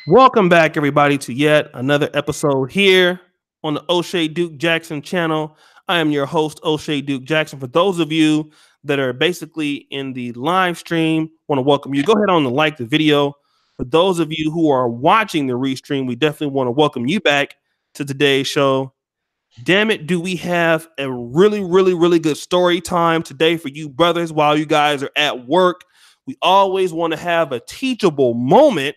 Welcome back, everybody, to yet another episode here on the O'Shea Duke Jackson channel. I am your host, O'Shea Duke Jackson. For those of you that are basically in the live stream, want to welcome you. Go ahead on and like the video. For those of you who are watching the restream, we definitely want to welcome you back to today's show. Damn it, do we have a really good story time today for you brothers while you guys are at work? We always want to have a teachable moment.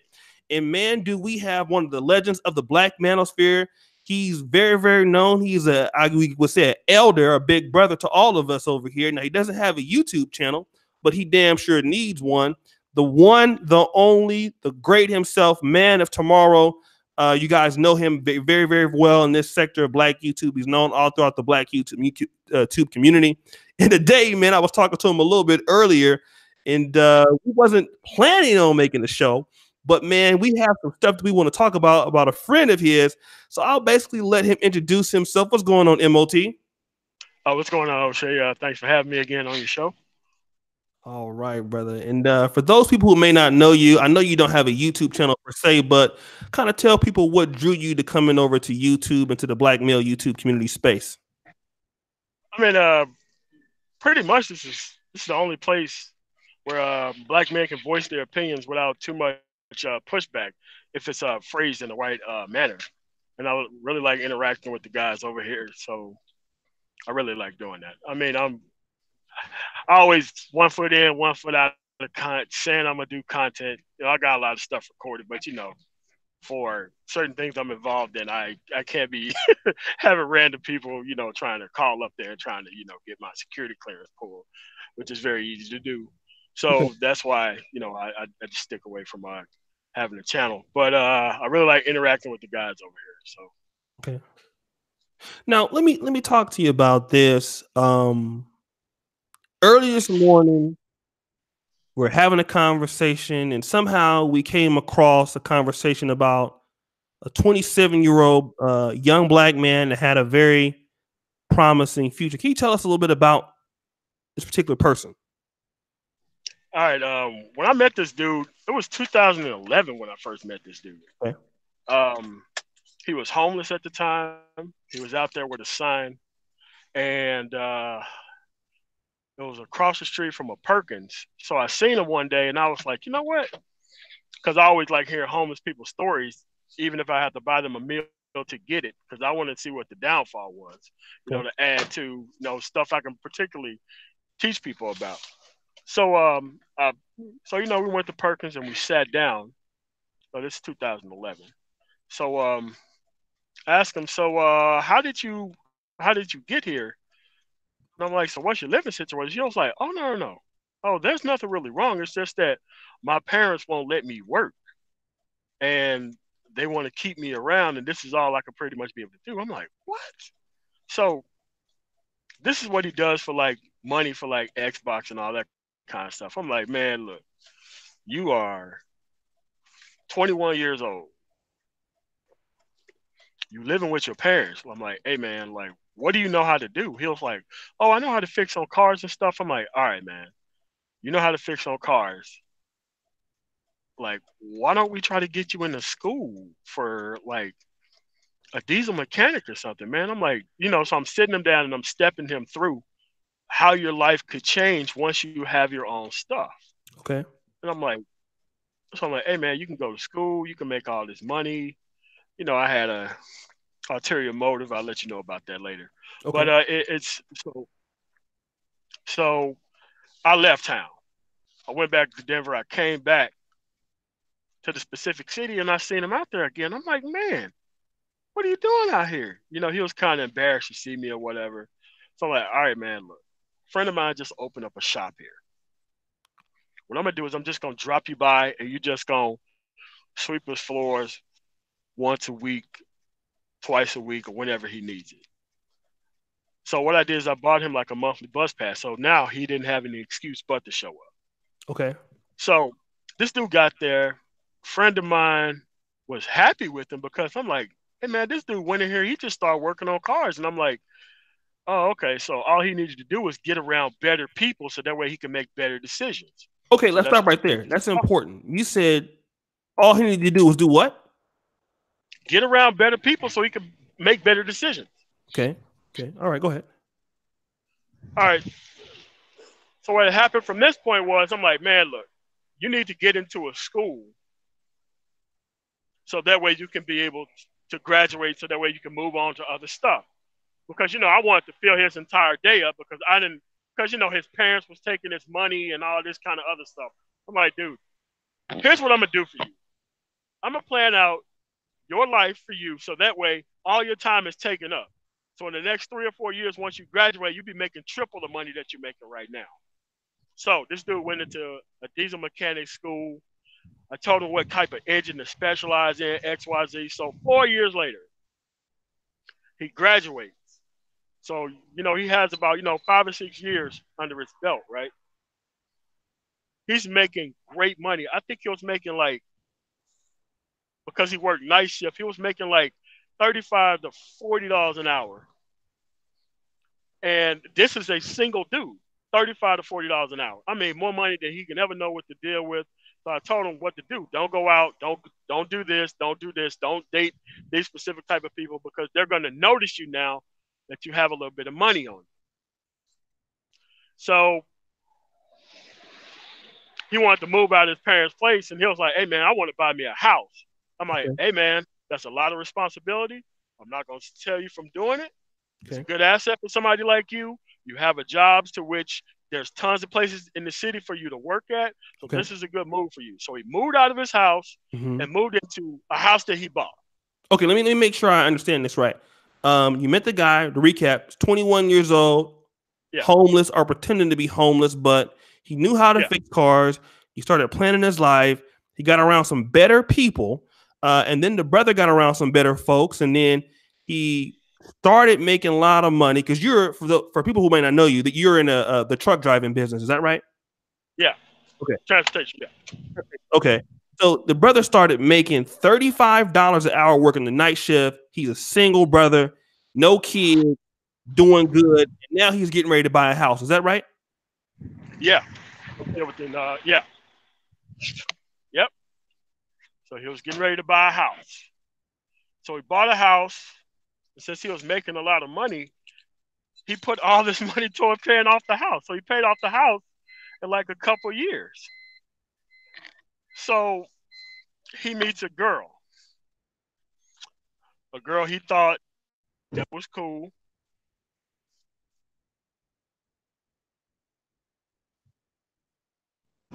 And man, do we have one of the legends of the Black Manosphere. He's very known. He's we would say, an elder, a big brother to all of us over here. Now, he doesn't have a YouTube channel, but he damn sure needs one. The one, the only, the great himself, man of tomorrow. You guys know him very well in this sector of Black YouTube. He's known all throughout the Black YouTube community. And today, man, I was talking to him a little bit earlier, and we wasn't planning on making the show. But man, we have some stuff that we want to talk about a friend of his. So I'll basically let him introduce himself. What's going on, MOT? What's going on, O'Shea? Thanks for having me again on your show. All right, brother. And for those people who may not know you, I know you don't have a YouTube channel per se, but kind of tell people what drew you to coming over to YouTube and to the Black male YouTube community space. I mean, pretty much this is the only place where Black men can voice their opinions without too much pushback if it's phrased in the right manner. And I really like interacting with the guys over here, so I really like doing that. I mean, I always 1 foot in, 1 foot out of saying I'm gonna do content. I got a lot of stuff recorded, but for certain things I'm involved in, I can't be having random people, trying to call up there and trying to, get my security clearance pulled, which is very easy to do. So that's why, I just stick away from having a channel. But I really like interacting with the guys over here. So okay. Now let me talk to you about this. Early this morning, we're having a conversation, and somehow we came across a conversation about a 27-year-old young Black man that had a very promising future. Can you tell us a little bit about this particular person? All right. When I met this dude, it was 2011 when I first met this dude. Okay. He was homeless at the time. He was out there with a sign, and it was across the street from a Perkins. So I seen him one day, and I was like, you know what? Because I always like hearing homeless people's stories, even if I have to buy them a meal to get it, because I wanted to see what the downfall was, to add to stuff I can particularly teach people about. So we went to Perkins and we sat down. So this is 2011. So I asked him, so how did you get here? And I'm like, so what's your living situation? He was like, oh, no. Oh, there's nothing really wrong. It's just that my parents won't let me work. And they want to keep me around, and this is all I can pretty much be able to do. I'm like, what? So this is what he does for like money for like Xbox and all that kind of stuff. I'm like, man, look, you are 21 years old. You living with your parents. I'm like, hey man, like, what do you know how to do? He was like, oh, I know how to fix on cars and stuff. I'm like, all right, man, you know how to fix on cars. Like, why don't we try to get you into school for like a diesel mechanic or something, man? I'm like, so I'm sitting him down and I'm stepping him through how your life could change once you have your own stuff. Okay. And I'm like, hey man, you can go to school, you can make all this money. I had a ulterior motive. I'll let you know about that later. Okay. But it's so I left town. I went back to Denver. I came back to the specific city and I seen him out there again. I'm like, man, what are you doing out here? He was kind of embarrassed to see me or whatever. So I'm like, all right, man, look, a friend of mine just opened up a shop here. What I'm going to do is I'm just going to drop you by and you just going to sweep his floors once a week, twice a week, or whenever he needs it. So what I did is I bought him like a monthly bus pass. So now he didn't have any excuse but to show up. Okay. So this dude got there. A friend of mine was happy with him because I'm like, hey man, this dude went in here. He just started working on cars. And I'm like, oh, okay. So all he needed to do was get around better people so that way he can make better decisions. Okay, let's stop right there. That's important. You said All he needed to do was do what? Get around better people so he could make better decisions. Okay. Okay. All right. Go ahead. All right. So what happened from this point was, I'm like, man, look, you need to get into a school so that way you can be able to graduate, so that way you can move on to other stuff. Because, I wanted to fill his entire day up because his parents was taking his money and all this kind of other stuff. I'm like, dude, here's what I'm going to do for you. I'm going to plan out your life for you so that way all your time is taken up. So in the next 3 or 4 years, once you graduate, you'll be making triple the money that you're making right now. So this dude went into a diesel mechanic school. I told him what type of engine to specialize in, XYZ. So 4 years later, he graduates. So, he has about, 5 or 6 years under his belt, right? He's making great money. I think he was making because he worked night shift, he was making $35 to $40 an hour. And this is a single dude, $35 to $40 an hour. I mean, more money than he can ever know what to deal with. So I told him what to do. Don't go out. Don't do this. Don't do this. Don't date these specific type of people because they're going to notice you now that you have a little bit of money on you. So he wanted to move out of his parents' place, and he was like, hey, man, I want to buy me a house. I'm like, hey, man, that's a lot of responsibility. I'm not going to tell you from doing it. It's a good asset for somebody like you. You have a job to which there's tons of places in the city for you to work at. So this is a good move for you. So he moved out of his house and moved into a house that he bought. Okay, let me make sure I understand this right. You met the guy, to recap, 21 years old, homeless or pretending to be homeless, but he knew how to fix cars. He started planning his life. He got around some better people. And then the brother got around some better folks. And then he started making a lot of money because you're, for people who may not know you, that you're in the truck driving business. Is that right? Yeah. Okay. Transportation. Yeah. Okay. So the brother started making $35 an hour working the night shift. He's a single brother, no kids, doing good. And now he's getting ready to buy a house. Is that right? Yeah. Everything. Yeah. Yep. So he was getting ready to buy a house. So he bought a house. And since he was making a lot of money, he put all this money toward paying off the house. So he paid off the house in a couple of years. So he meets a girl he thought that was cool.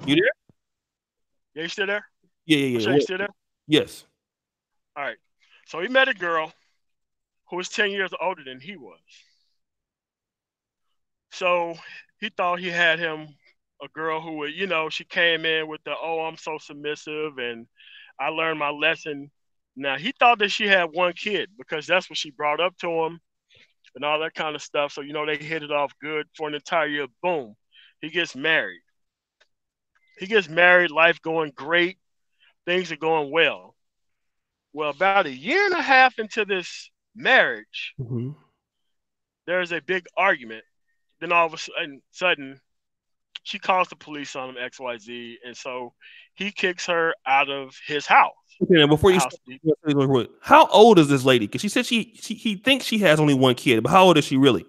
You there? Yeah, you still there? Yeah. You still there? Yes. All right. So he met a girl who was 10 years older than he was. So he thought he had him a girl who would, she came in with I'm so submissive and I learned my lesson. Now, he thought that she had one kid because that's what she brought up to him and all that kind of stuff. So, they hit it off good for an entire year. Boom. He gets married. Life going great. Things are going well. Well, about a year and a half into this marriage, there's a big argument. Then all of a sudden, she calls the police on him, XYZ, and so he kicks her out of his house. Okay, now before you start, how old is this lady? Because she said he thinks she has only one kid, but how old is she really?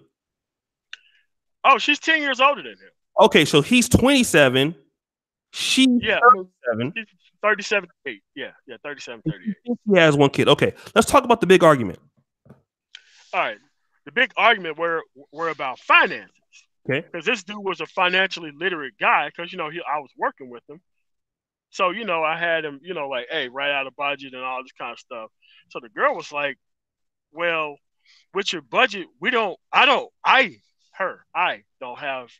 Oh, she's 10 years older than him. Okay, so he's 27. She's 37. He's 37, 38. Yeah, 37, 38. He has one kid. Okay, let's talk about the big argument. All right. The big argument were about finances. Okay. Because this dude was a financially literate guy because, I was working with him. So, I had him, hey, write out a budget and all this kind of stuff. So the girl was like, well, with your budget, I don't have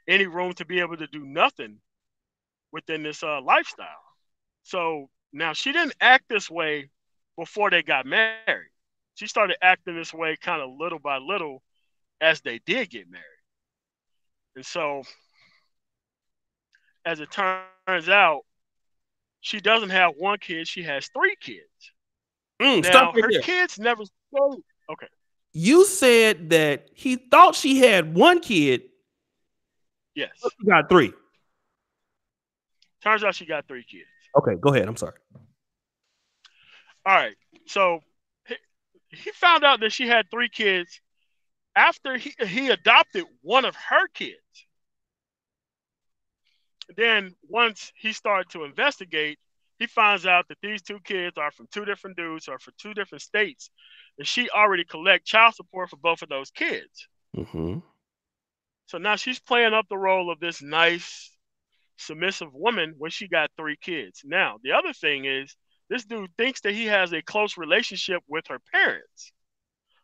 any room to be able to do nothing within this lifestyle. So now she didn't act this way before they got married. She started acting this way kind of little by little as they did get married. And so, as it turns out, she doesn't have one kid. She has 3 kids. Now, her kids never showed. Okay. You said that he thought she had one kid. Yes. She got 3. Turns out she got 3 kids. Okay, go ahead. I'm sorry. All right. So he found out that she had 3 kids after he adopted one of her kids. Then once he started to investigate, he finds out that these 2 kids are from 2 different dudes or from 2 different states, and she already collect child support for both of those kids. Mm-hmm. So now she's playing up the role of this nice, submissive woman when she got 3 kids. Now, the other thing is, this dude thinks that he has a close relationship with her parents.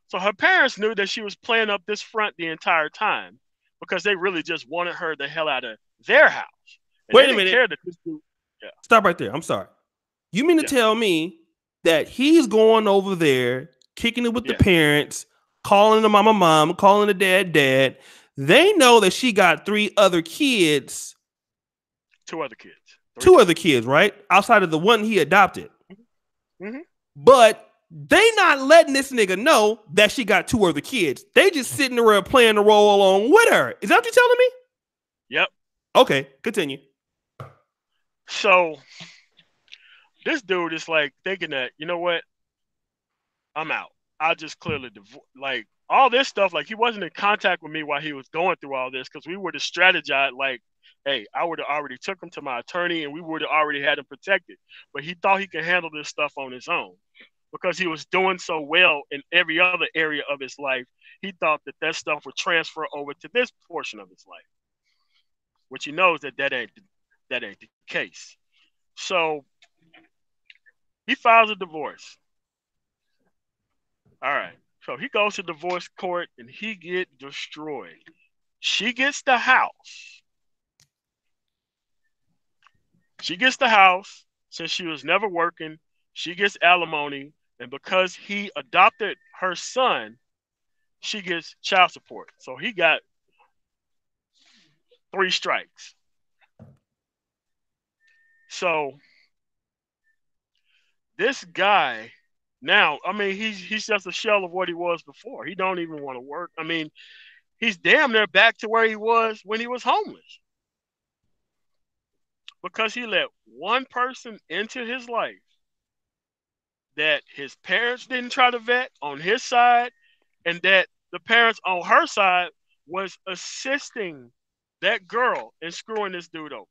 So her parents knew that she was playing up this front the entire time because they really just wanted her the hell out of their house. And Wait they a didn't minute. care that this dude. Yeah. Stop right there. I'm sorry. You mean to tell me that he's going over there, kicking it with the parents, calling the mom, calling the dad. They know that she got 3 other kids. 2 other kids. 2 other kids, right? Outside of the one he adopted. Mm-hmm. But they not letting this nigga know that she got 2 other kids. They just sitting around playing the role along with her. Is that what you're telling me? Yep. Okay, continue. So this dude is like thinking that, you know what? I'm out. I just clearly like all this stuff. Like he wasn't in contact with me while he was going through all this because we would have strategized like, hey, I would have already took him to my attorney and we would have already had him protected. But he thought he could handle this stuff on his own because he was doing so well in every other area of his life. He thought that that stuff would transfer over to this portion of his life, which he knows that that ain't the case. So he files a divorce. All right. So he goes to divorce court and he get destroyed. She gets the house. Since she was never working. She gets alimony. And because he adopted her son, she gets child support. So he got 3 strikes. So this guy now, I mean, he's just a shell of what he was before. He don't even want to work. I mean, he's damn near back to where he was when he was homeless. Because he let one person into his life that his parents didn't try to vet on his side, and that the parents on her side was assisting that girl in screwing this dude over.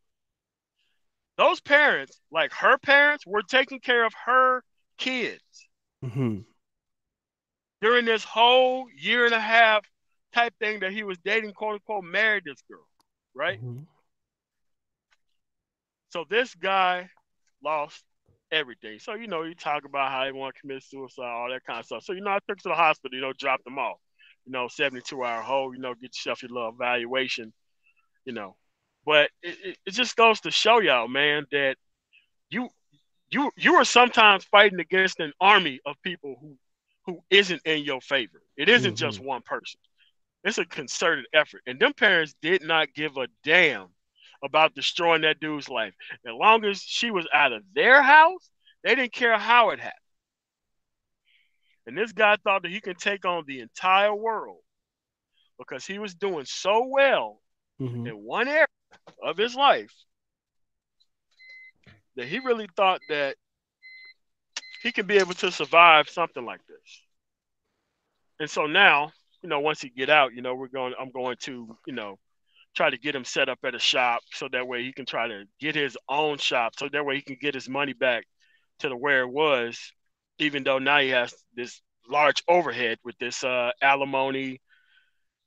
Those parents, like her parents, were taking care of her kids during this whole 1.5 year type thing that he was dating, quote unquote, married this girl, right? So this guy lost everything. So, you talk about how he want to commit suicide, all that kind of stuff. So, I took to the hospital, dropped them off, 72-hour hold, get yourself your little evaluation, But it just goes to show y'all, man, that you are sometimes fighting against an army of people who isn't in your favor. It isn't just one person. It's a concerted effort. And them parents did not give a damn about destroying that dude's life. As long as she was out of their house, they didn't care how it happened. And this guy thought that he can take on the entire world because he was doing so well in one area of his life that he really thought that he could be able to survive something like this. And so now, once he get out, I'm going to, try to get him set up at a shop so that way he can try to get his own shop. So that way he can get his money back to where it was, even though now he has this large overhead with this alimony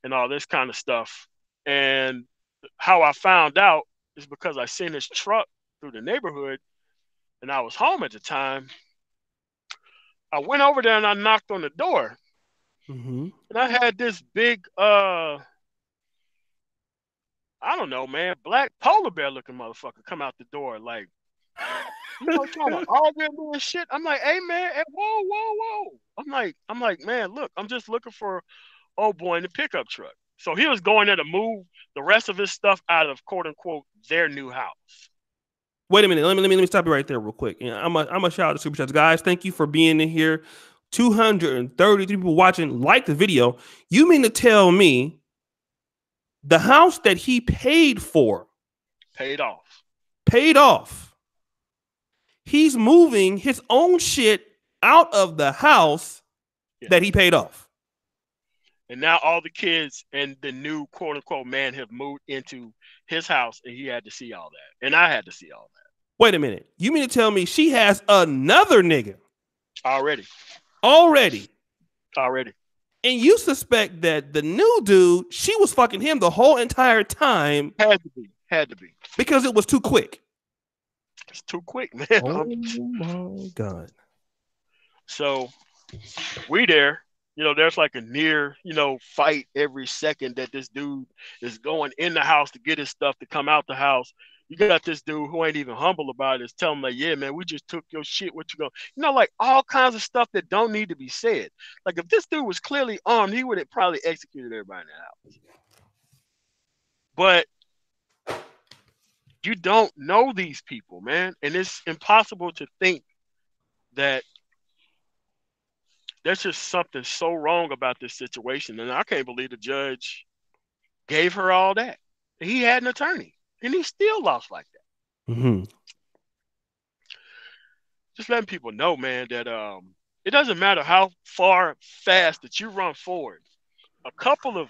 and all this kind of stuff. And how I found out is because I seen his truck through the neighborhood and I was home at the time. I went over there and I knocked on the door. And I had this big, I don't know, man, black polar bear looking motherfucker come out the door, like, trying to argue and shit. I'm like, hey man, hey, whoa. I'm like, man, look, I'm just looking for old boy in the pickup truck. So he was going there to move the rest of his stuff out of quote unquote their new house. Wait a minute. Let me stop you right there real quick. I'm a shout out to Super Chats. Guys, thank you for being in here. 233 people watching. Like the video. You mean to tell me the house that he paid for paid off? He's moving his own shit out of the house that he paid off. And now all the kids and the new quote unquote man have moved into his house, and he had to see all that. And I had to see all that. Wait a minute. You mean to tell me she has another nigga? Already. And you suspect that the new dude, she was fucking him the whole entire time. Had to be. Because it was too quick. It's too quick, man. Oh my God. So we there. There's like a near, fight every second that this dude is going in the house to get his stuff to come out the house. You got this dude who ain't even humble about it, is telling him like, yeah, man, we just took your shit. What you going? Like all kinds of stuff that don't need to be said. Like if this dude was clearly armed, he would have probably executed everybody in that house. But you don't know these people, man. And it's impossible to think that there's just something so wrong about this situation. And I can't believe the judge gave her all that. He had an attorney, and he still lost like that. Mm-hmm. Just letting people know, man, that it doesn't matter how fast that you run forward. A couple of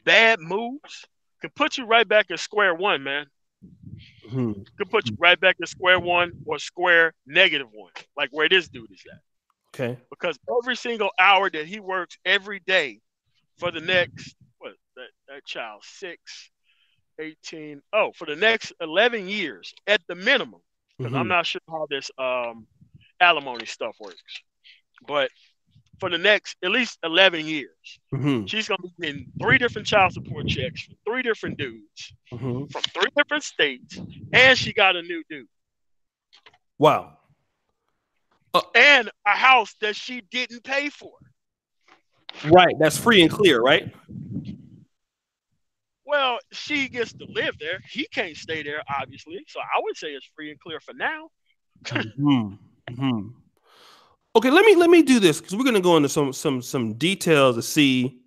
bad moves can put you right back at square one, man. Mm-hmm. Could put you right back at square one or square -1, like where this dude is at. Okay. Because every single hour that he works every day for the next, that child, 6, 18, for the next 11 years at the minimum, because I'm not sure how this alimony stuff works, but for the next at least 11 years, she's going to be getting 3 different child support checks from 3 different dudes from 3 different states, and she got a new dude. Wow. And a house that she didn't pay for. Right. That's free and clear, right? Well, she gets to live there. He can't stay there, obviously. So I would say it's free and clear for now. Okay, let me do this because we're gonna go into some details to see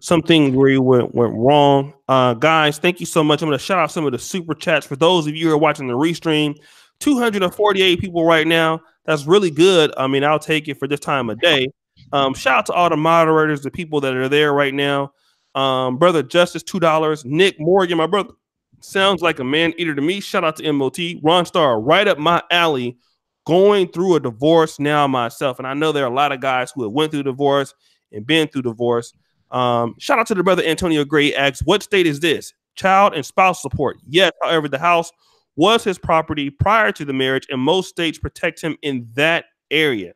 something where you went wrong. Guys, thank you so much. I'm gonna shout out some of the super chats for those of you who are watching the restream. 248 people right now. That's really good. I mean, I'll take it for this time of day. Shout out to all the moderators, the people that are there right now. Brother Justice, $2. Nick Morgan, my brother, sounds like a man eater to me. Shout out to MOT. Ron Star, right up my alley. Going through a divorce now myself. And I know there are a lot of guys who have went through divorce and been through divorce. Shout out to the brother Antonio Gray asks, what state is this? Child and spouse support. Yes, however, the house was his property prior to the marriage, and most states protect him in that area.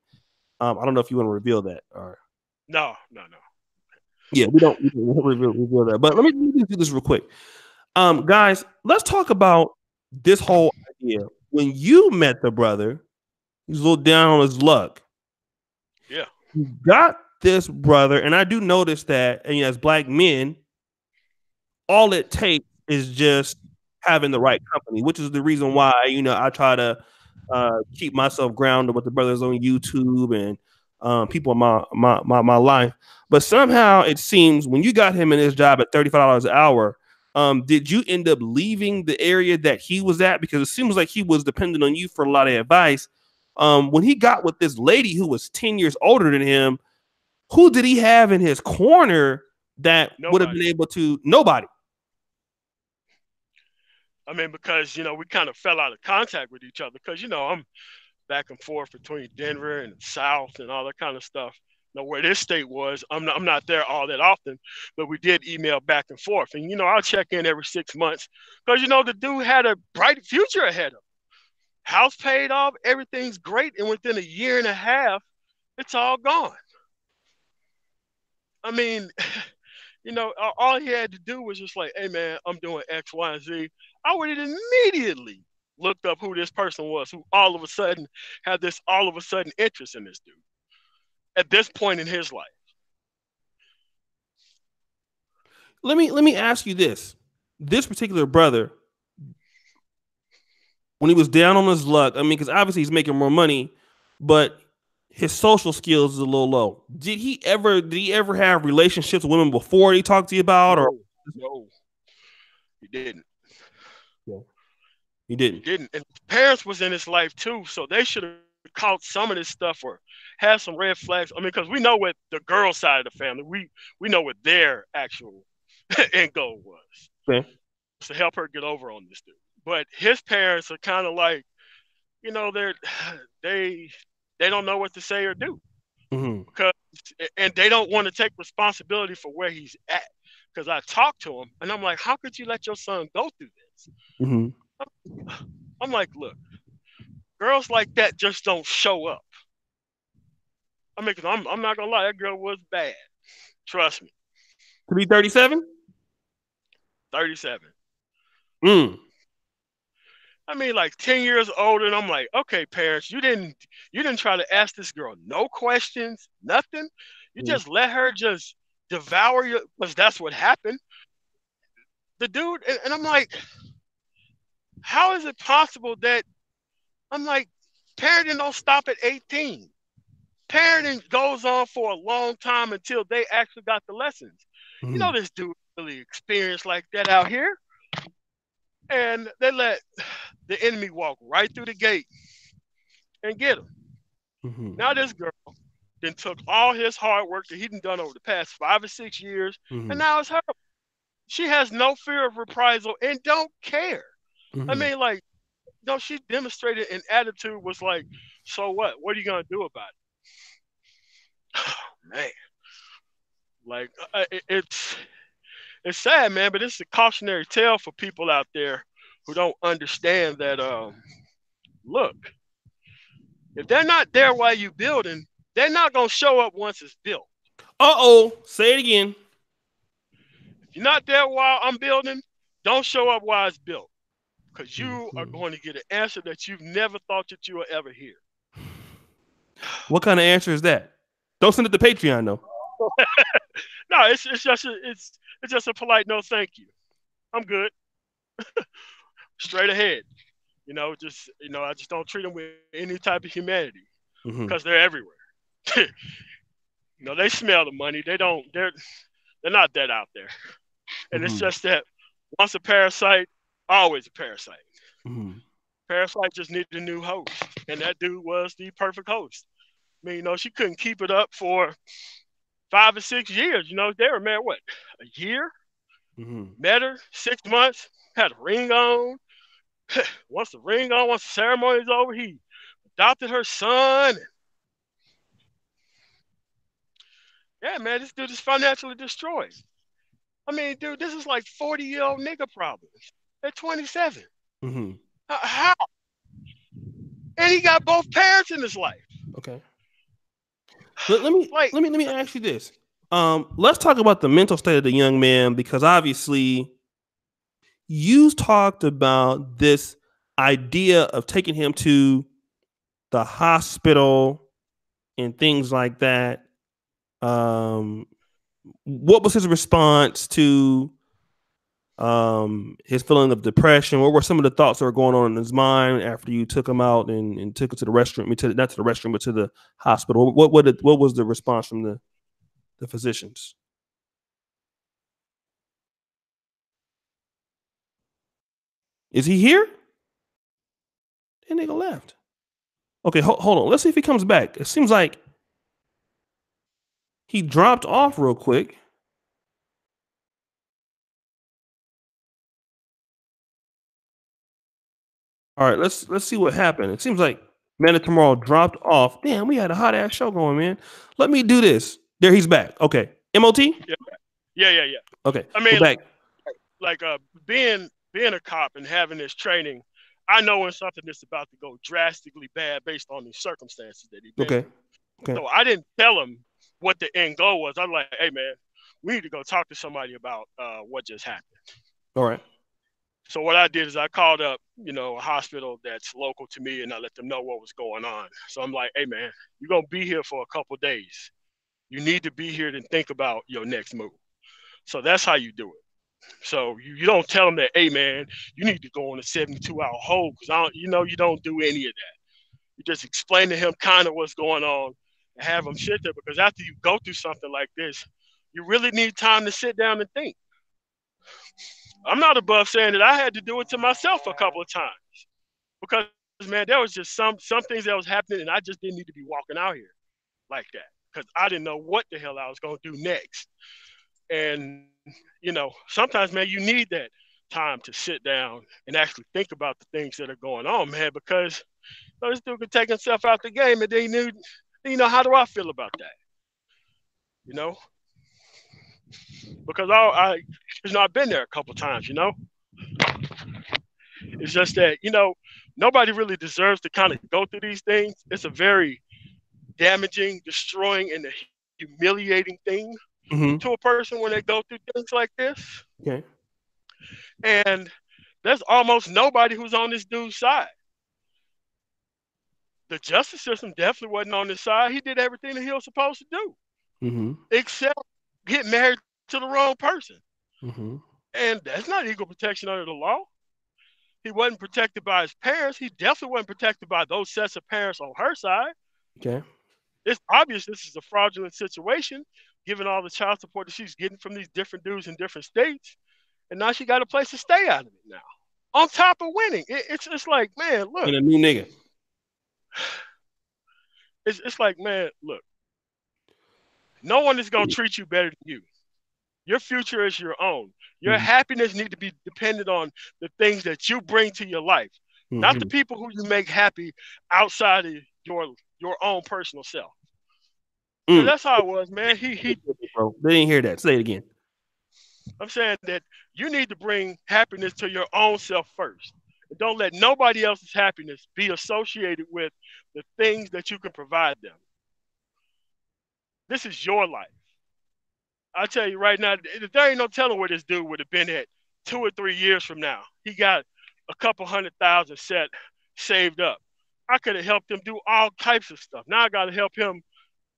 I don't know if you want to reveal that. Or... No. Yeah, we don't reveal that. But let me do this real quick. Guys, let's talk about this whole idea. When you met the brother, he was a little down on his luck. Yeah. You got this brother, and I do notice that, and as black men, all it takes is just having the right company, which is the reason why, I try to keep myself grounded with the brothers on YouTube and people in my life. But somehow it seems when you got him in his job at $35 an hour, did you end up leaving the area that he was at? Because it seems like he was dependent on you for a lot of advice. When he got with this lady who was 10 years older than him, who did he have in his corner that would have been able to? Nobody. I mean, because, we kind of fell out of contact with each other because, I'm back and forth between Denver and the South and all that kind of stuff. Where this state was, I'm not there all that often, but we did email back and forth. And, I'll check in every 6 months because, the dude had a bright future ahead of him. House paid off, everything's great. And within a year and a half, it's all gone. I mean, all he had to do was just like, hey, man, I'm doing X, Y, and Z. I would have immediately looked up who this person was, who all of a sudden had this interest in this dude at this point in his life. Let me ask you this. This particular brother, when he was down on his luck, I mean, because obviously he's making more money, but his social skills is a little low. Did he ever have relationships with women before he talked to you about? No, he didn't. Yeah. He didn't. And his parents was in his life too, so they should have caught some of this stuff or had some red flags. I mean, because we know what the girl side of the family, we know what their actual end goal was. Okay. To help her get over on this dude. But his parents are kind of like, they they don't know what to say or do because and they don't want to take responsibility for where he's at. Because I talked to him and I'm like, how could you let your son go through this? I'm like, look, girls like that just don't show up. I mean, because I'm not gonna lie, that girl was bad. Trust me. To be 37? 37. I mean, like 10 years older, and I'm like, okay, parents, you didn't try to ask this girl no questions, nothing. You just let her just devour you, because that's what happened. The dude, and I'm like, how is it possible that I'm like, parenting don't stop at 18. Parenting goes on for a long time until they actually got the lessons. You know, this dude really experienced like that out here. And they let the enemy walk right through the gate and get him. Now this girl then took all his hard work that he'd done over the past 5 or 6 years, and now it's her. She has no fear of reprisal and don't care. I mean, like, she demonstrated an attitude was like, so what? What are you gonna do about it? Oh, man, like it's sad, man, but it's a cautionary tale for people out there who don't understand that. Look, if they're not there while you're building, they're not gonna show up once it's built. Say it again. If you're not there while I'm building, don't show up while it's built, because you are going to get an answer that you've never thought that you would ever hear. What kind of answer is that? Don't send it to Patreon, though. No, it's just a polite no, thank you. I'm good. Straight ahead. I just don't treat them with any type of humanity, because they're everywhere. They smell the money. They're not that out there. And it's just that once a parasite, always a parasite. Parasite just needed a new host, and that dude was the perfect host. I mean, she couldn't keep it up for 5 or 6 years. They were married, what, a year? Met her 6 months, had a ring on. Once the ceremony's over, he adopted her son. Yeah, man, this dude is financially destroyed. I mean, dude, this is like 40-year-old nigga problems at 27. How? And he got both parents in his life. Okay. Let me ask you this. Let's talk about the mental state of the young man, because obviously you talked about this idea of taking him to the hospital and things like that. What was his response to his feeling of depression? What were some of the thoughts that were going on in his mind after you took him out and took him to the restroom? Not to the restroom, but to the hospital. What was the response from the physicians? Is he here? That nigga left. Okay, hold on. Let's see if he comes back. It seems like he dropped off real quick. All right, let's see what happened. It seems like Man of Tomorrow dropped off. Damn, we had a hot ass show going, man. Let me do this. There, he's back. Okay, MOT. Yeah. Okay, I mean, back. like being a cop and having this training, I know when something is about to go drastically bad based on the circumstances that he been. Okay. So I didn't tell him what the end goal was. I'm like, hey man, we need to go talk to somebody about what just happened. All right. So what I did is I called up, a hospital that's local to me, and I let them know what was going on. So I'm like, hey man, you're gonna be here for a couple days. You need to be here to think about your next move. So that's how you do it. So you don't tell them that, hey man, you need to go on a 72-hour hold, because you don't do any of that. You just explain to him kind of what's going on and have him sit there, because after you go through something like this, you really need time to sit down and think. I'm not above saying that I had to do it to myself a couple of times, because man, there was just some things that was happening, and I just didn't need to be walking out here like that because I didn't know what the hell I was gonna do next. And sometimes, man, you need that time to sit down and actually think about the things that are going on, man, because this dude could take himself out the game, and how do I feel about that? You know, because I've been there a couple times. It's just that nobody really deserves to kind of go through these things. It's a very damaging, destroying, and humiliating thing to a person when they go through things like this. Okay. And there's almost nobody who's on this dude's side. The justice system definitely wasn't on his side. He did everything that he was supposed to do, except get married to the wrong person. And that's not equal protection under the law. He wasn't protected by his parents. He definitely wasn't protected by those sets of parents on her side. Okay. It's obvious this is a fraudulent situation, given all the child support that she's getting from these different dudes in different states. And now she got a place to stay out of it now. On top of winning. It's like, man, look. And a new nigga. It's like, man, look. No one is going to treat you better than you. Your future is your own. Your happiness needs to be dependent on the things that you bring to your life, not the people who you make happy outside of your own personal self. So that's how it was, man. Bro, they didn't hear that. Say it again. I'm saying that you need to bring happiness to your own self first. And don't let nobody else's happiness be associated with the things that you can provide them. This is your life. I tell you right now, there ain't no telling where this dude would have been at 2 or 3 years from now. He got a couple $100,000 saved up. I could have helped him do all types of stuff. Now I got to help him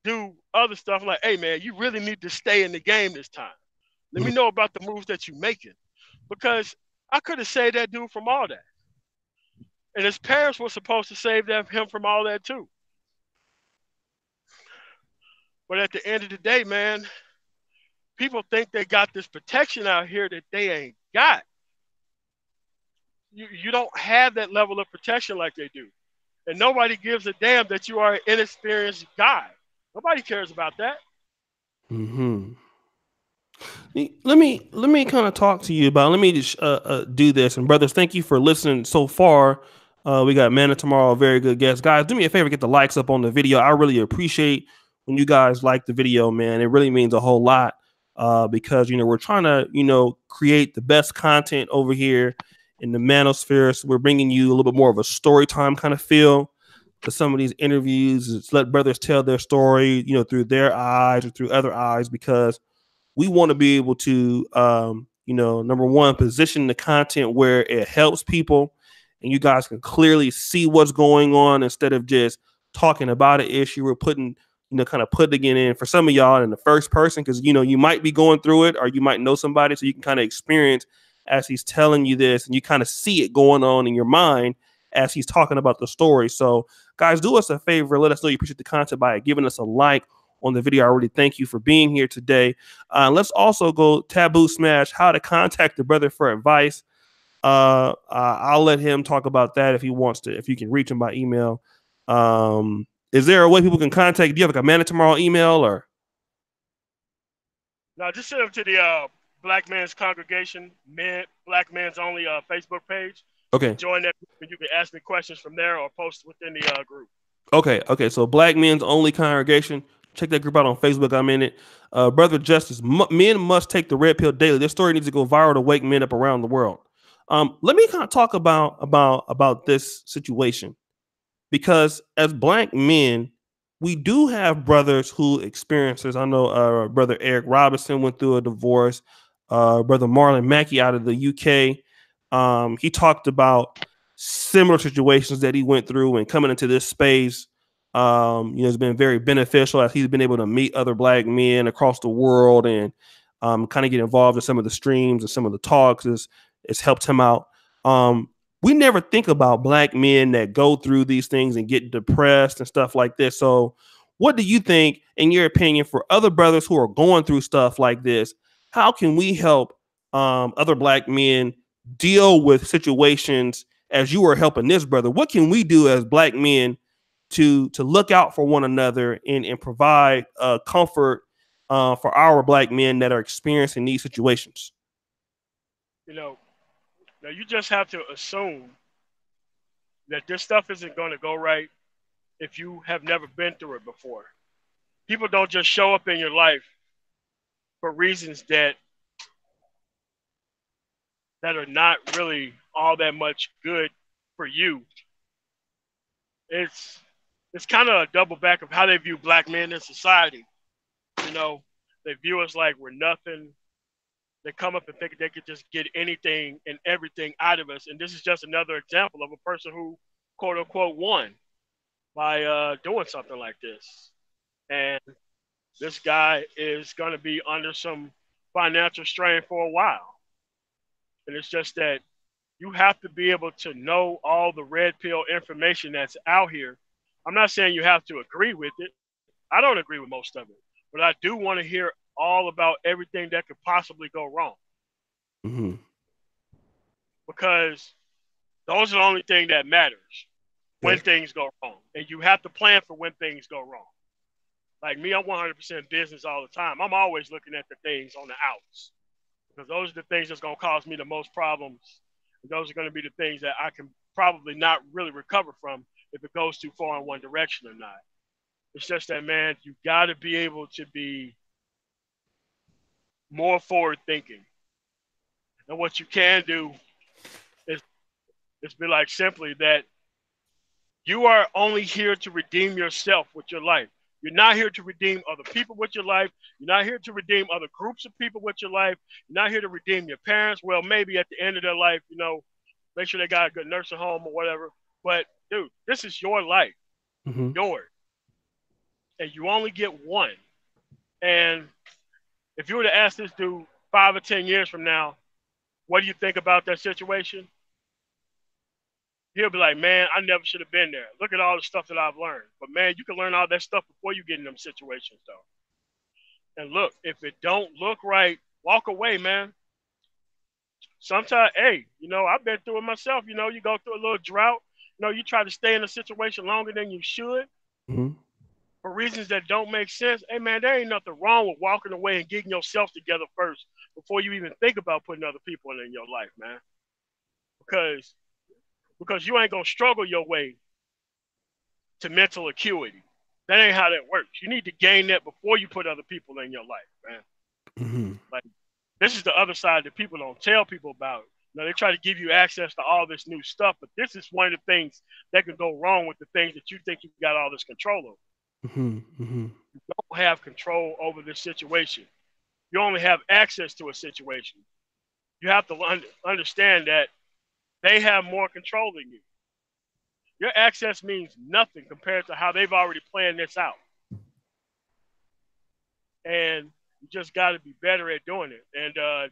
do other stuff like, hey, man, you really need to stay in the game this time. Let me know about the moves that you're making. Because I could have saved that dude from all that. And his parents were supposed to save him from all that too. But at the end of the day, man, people think they got this protection out here that they ain't got. You don't have that level of protection like they do. And nobody gives a damn that you are an inexperienced guy. Nobody cares about that. Let me kind of talk to you about. Let me just do this. And brothers, thank you for listening so far. We got Manna tomorrow, a very good guest. Guys, do me a favor, get the likes up on the video. I really appreciate when you guys like the video, man. It really means a whole lot because we're trying to create the best content over here in the manosphere. So we're bringing you a little bit more of a story time kind of feel to some of these interviews. It's let brothers tell their story, through their eyes or through other eyes, because we want to be able to, number one, position the content where it helps people and you guys can clearly see what's going on instead of just talking about an issue. We're putting, kind of putting it in for some of y'all in the first person because, you might be going through it or you might know somebody, so you can kind of experience as he's telling you this and you kind of see it going on in your mind as he's talking about the story. So guys, do us a favor. Let us know you appreciate the content by giving us a like on the video. I really thank you for being here today. Let's also go taboo smash how to contact the brother for advice. I'll let him talk about that if he wants to, if you can reach him by email. Is there a way people can contact you? Do you have like a Manna Tomorrow email or? No, just send them to the Black Man's Congregation, Black Man's Only Facebook page. Okay. Join that group and you can ask me questions from there or post within the group. Okay. So Black Men's Only Congregation. Check that group out on Facebook. I'm in it. Brother Justice, men must take the red pill daily. This story needs to go viral to wake men up around the world. Let me kind of talk about this situation, because as Black men, we do have brothers who experience this. I know Brother Eric Robinson went through a divorce. Brother Marlon Mackey out of the UK, he talked about similar situations that he went through, and coming into this space, has been very beneficial as he's been able to meet other Black men across the world and kind of get involved in some of the streams and some of the talks. It's helped him out. We never think about Black men that go through these things and get depressed and stuff like this. So what do you think, in your opinion, for other brothers who are going through stuff like this? How can we help other Black men deal with situations as you are helping this brother, what can we do as black men to look out for one another and provide comfort for our black men that are experiencing these situations? Now you just have to assume that this stuff isn't going to go right if you have never been through it before. People don't just show up in your life for reasons that are not really all that much good for you. It's kind of a double back of how they view black men in society. They view us like we're nothing. They come up and think they could just get anything and everything out of us. And this is just another example of a person who, quote unquote, won by doing something like this. And this guy is going to be under some financial strain for a while. And it's just that you have to be able to know all the red pill information that's out here. I'm not saying you have to agree with it. I don't agree with most of it, but I do want to hear all about everything that could possibly go wrong. Mm-hmm. Because those are the only thing that matters when things go wrong. And you have to plan for when things go wrong. Like me, I'm 100% business all the time. I'm always looking at the things on the outs. Because those are the things that's going to cause me the most problems. And those are going to be the things that I can probably not really recover from if it goes too far in one direction or not. It's just that, man, you got to be able to be more forward thinking. And what you can do is be like simply that you are only here to redeem yourself with your life. You're not here to redeem other people with your life. You're not here to redeem other groups of people with your life. You're not here to redeem your parents. Well, maybe at the end of their life, make sure they got a good nursing home or whatever. But, dude, this is your life. Mm-hmm. Yours. And you only get one. And if you were to ask this dude 5 or 10 years from now, what do you think about that situation? He'll be like, man, I never should have been there. Look at all the stuff that I've learned. But, man, you can learn all that stuff before you get in them situations, though. And look, if it don't look right, walk away, man. Sometimes, hey, I've been through it myself. You go through a little drought. You try to stay in a situation longer than you should Mm-hmm. for reasons that don't make sense. Hey, man, there ain't nothing wrong with walking away and getting yourself together first before you even think about putting other people in your life, man. Because you ain't going to struggle your way to mental acuity. That ain't how that works. You need to gain that before you put other people in your life, man. Mm-hmm. Like, this is the other side that people don't tell people about. They try to give you access to all this new stuff, but this is one of the things that can go wrong with the things that you think you got all this control over. Mm-hmm. Mm-hmm. You don't have control over this situation. You only have access to a situation. You have to understand that they have more control than you. Your access means nothing compared to how they've already planned this out. And you just got to be better at doing it. And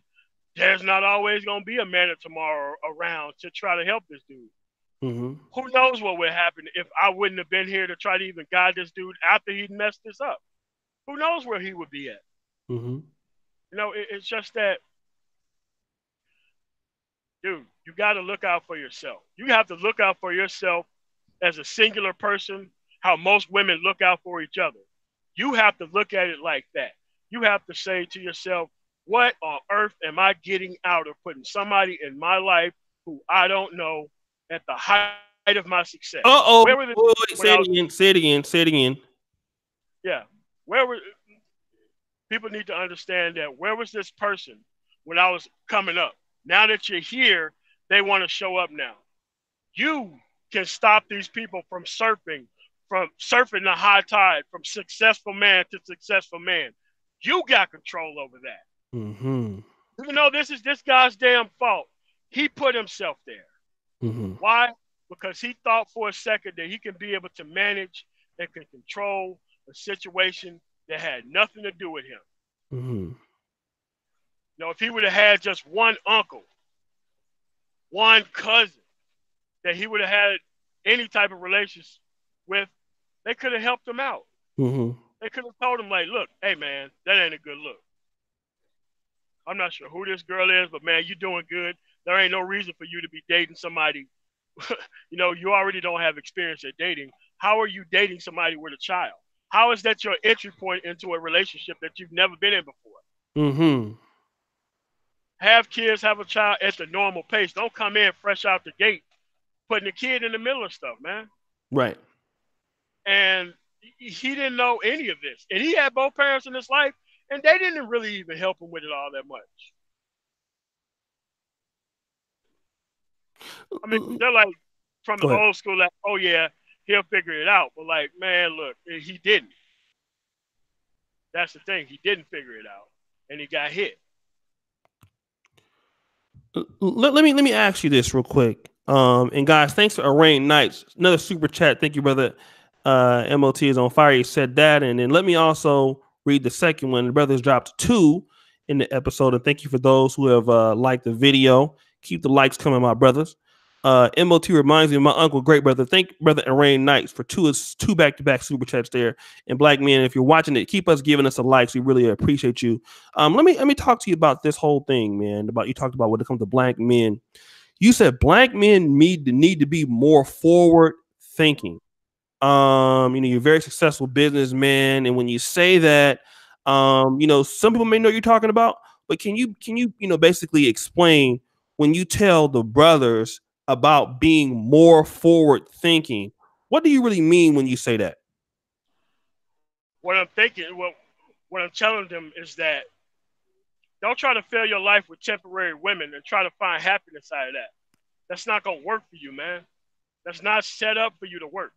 there's not always going to be a man of tomorrow around to try to help this dude. Mm-hmm. Who knows what would happen if I wouldn't have been here to try to even guide this dude after he'd messed this up? Who knows where he would be at? Mm-hmm. It's just that, dude, you got to look out for yourself. You have to look out for yourself as a singular person, how most women look out for each other. You have to look at it like that. You have to say to yourself, what on earth am I getting out of putting somebody in my life who I don't know at the height of my success? Say it again. Yeah. People need to understand that where was this person when I was coming up? Now that you're here, they want to show up now. You can stop these people from surfing the high tide, from successful man to successful man. You got control over that. Mm-hmm. Even though this is this guy's damn fault, he put himself there. Mm-hmm. Why? Because he thought for a second that he can be able to manage and can control a situation that had nothing to do with him. Mm-hmm. If he would have had just one uncle, one cousin that he would have had any type of relations with, they could have helped him out. Mm-hmm. They could have told him, like, look, hey, man, that ain't a good look. I'm not sure who this girl is, but, man, you're doing good. There ain't no reason for you to be dating somebody you already don't have experience at dating. How are you dating somebody with a child? How is that your entry point into a relationship that you've never been in before? Mm-hmm. Have kids, have a child at the normal pace. Don't come in fresh out the gate, putting the kid in the middle of stuff, man. Right. And he didn't know any of this. And he had both parents in his life, and they didn't really even help him with it all that much. I mean, they're like from the Go ahead. old school, like, oh yeah, he'll figure it out. But like, man, look, he didn't. That's the thing. He didn't figure it out, and he got hit. Let me ask you this real quick. And guys, thanks for Arraign Nights. Another super chat. Thank you, brother. MOT is on fire. He said that. And then let me also read the second one. The brothers dropped 2 in the episode. And thank you for those who have liked the video. Keep the likes coming, my brothers. MOT reminds me of my uncle, great brother. Thank brother Arraign Nights for two back-to-back super chats there. And Black Men, if you're watching it, keep us giving us a likes. We really appreciate you. Let me talk to you about this whole thing, man. About you talked about when it comes to Black men. You said Black men need to be more forward thinking. You're a very successful businessman, and when you say that, some people may know what you're talking about, but can you basically explain when you tell the brothers about being more forward thinking, what do you really mean when you say that? What I'm thinking, what I'm telling them is that don't try to fill your life with temporary women and try to find happiness out of that. That's not gonna work for you, man. That's not set up for you to work.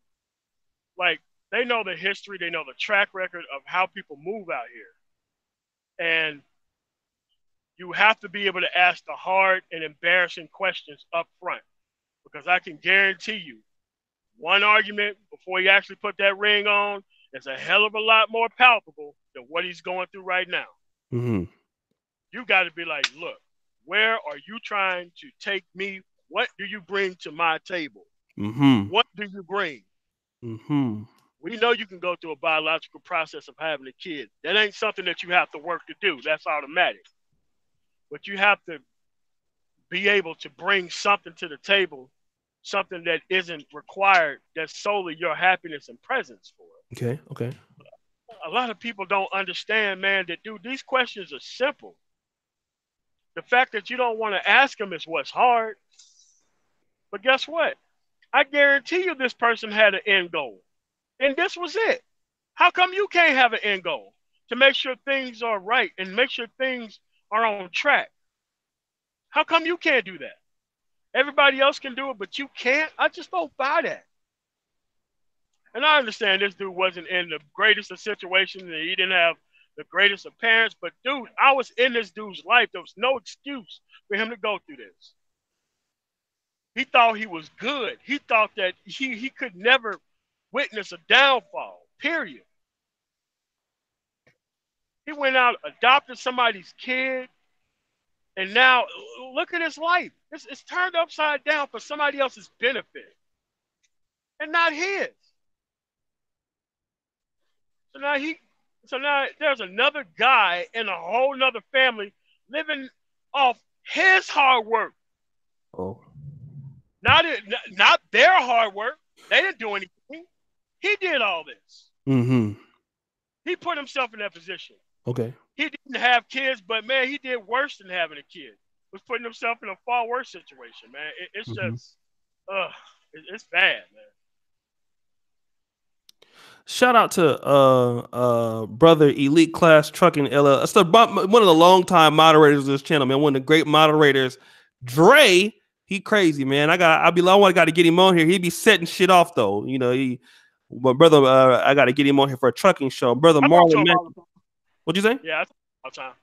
Like, they know the history, they know the track record of how people move out here. And you have to be able to ask the hard and embarrassing questions up front. Because I can guarantee you, one argument before he actually put that ring on is a hell of a lot more palpable than what he's going through right now. Mm-hmm. You got to be like, look, where are you trying to take me? What do you bring to my table? Mm-hmm. What do you bring? Mm-hmm. We know you can go through a biological process of having a kid. That ain't something that you have to work to do. That's automatic. But you have to be able to bring something to the table, something that isn't required, that's solely your happiness and presence for it. Okay. A lot of people don't understand, man, that, dude, these questions are simple. The fact that you don't want to ask them is what's hard. But guess what? I guarantee you this person had an end goal. And this was it. How come you can't have an end goal to make sure things are right and make sure things are on track? How come you can't do that? Everybody else can do it, but you can't? I just don't buy that. And I understand this dude wasn't in the greatest of situations and he didn't have the greatest of parents, but dude, I was in this dude's life. There was no excuse for him to go through this. He thought he was good. He thought that he could never witness a downfall, period. He went out, adopted somebody's kid, and now look at his life. It's turned upside down for somebody else's benefit and not his. So now there's another guy in a whole nother family living off his hard work. Oh. Not their hard work. They didn't do anything. He did all this. Mm-hmm. He put himself in that position. Okay. He didn't have kids, but man, he did worse than having a kid. Was putting himself in a far worse situation, man. It's just, it's bad, man. Shout out to brother Elite Class Trucking LL. That's one of the longtime moderators of this channel, man. One of the great moderators. Dre, he crazy, man. I got to get him on here. He be setting shit off though. My brother, I got to get him on here for a trucking show. Brother Marlon, what'd you say? Yeah, all time.